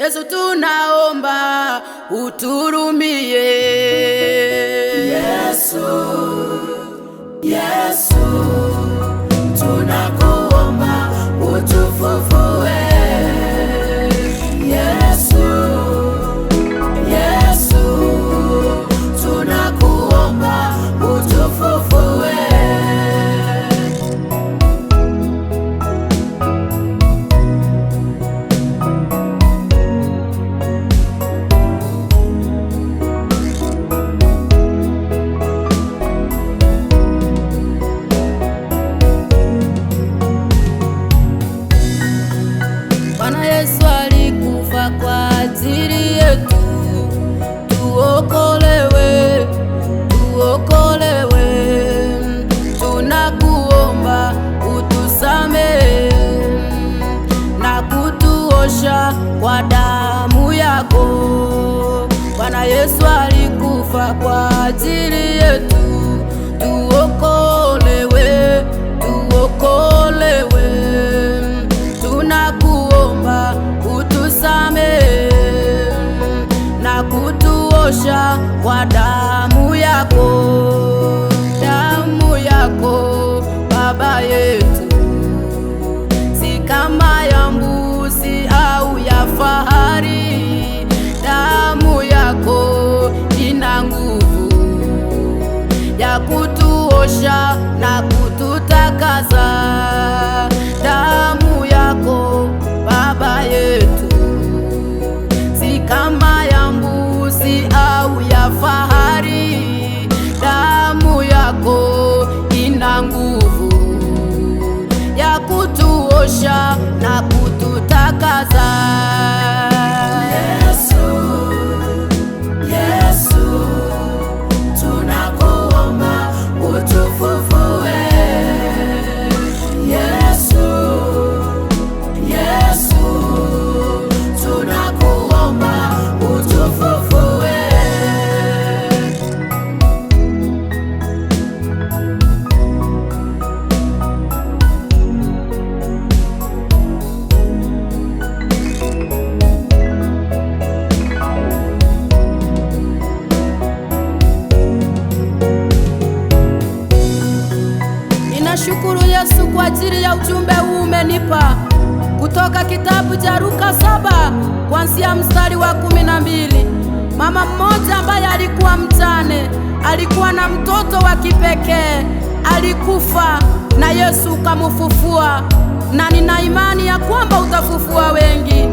Yesu tunaomba uturumie. Yesu tunakuomba utufufue. Yesu tunakuomba utufufue. Bwana Yesu alikufa kwa ajili yetu, tuokolewe. Tunakuomba utusamehe na kutuosha kwa damu yako. Bwana Yesu alikufa kwa ajili yetu, tuokolewe. Tunakuomba utusamehe na kutuosha kwa damu yako. Damu yako Baba yetu si kama ya mbuzi au ya fahari. Damu yako ina nguvu ya kutuosha na kututakasa. Damu yako Baba yetu si kama ya mbuzi au ya fahari. Damu yako ina nguvu ya kutuosha na kututakasa. Yesu tunakuomba utufufue. Yesu tunakuomba utufufue. Ninashukuru Yesu kwa ajili ya ujumbe huu umenipa kutoka kitabu cha Luka 7 kuanzia mstari wa 12. Mama mmoja ambaye alikuwa mjane, alikuwa na mtoto wa kipekee, alikufa na Yesu kamufufua, na nina imani ya kwamba utafufua wengi.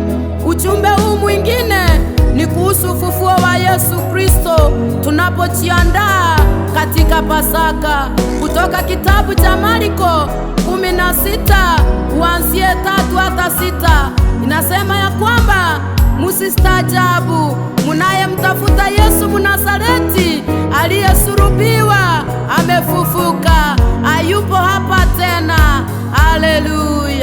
Ujumbe huu mwingine ni kuhusu ufufuo wa Yesu Kristo tunapojiandaa katika Pasaka, kutoka kitabu cha Marko 16 kuanzia 3 hata 6. Inasema ya kwamba musistaajabu, munayemtafuta Yesu Mnazareti aliyesulubiwa amefufuka, hayupo hapa tena. Haleluya.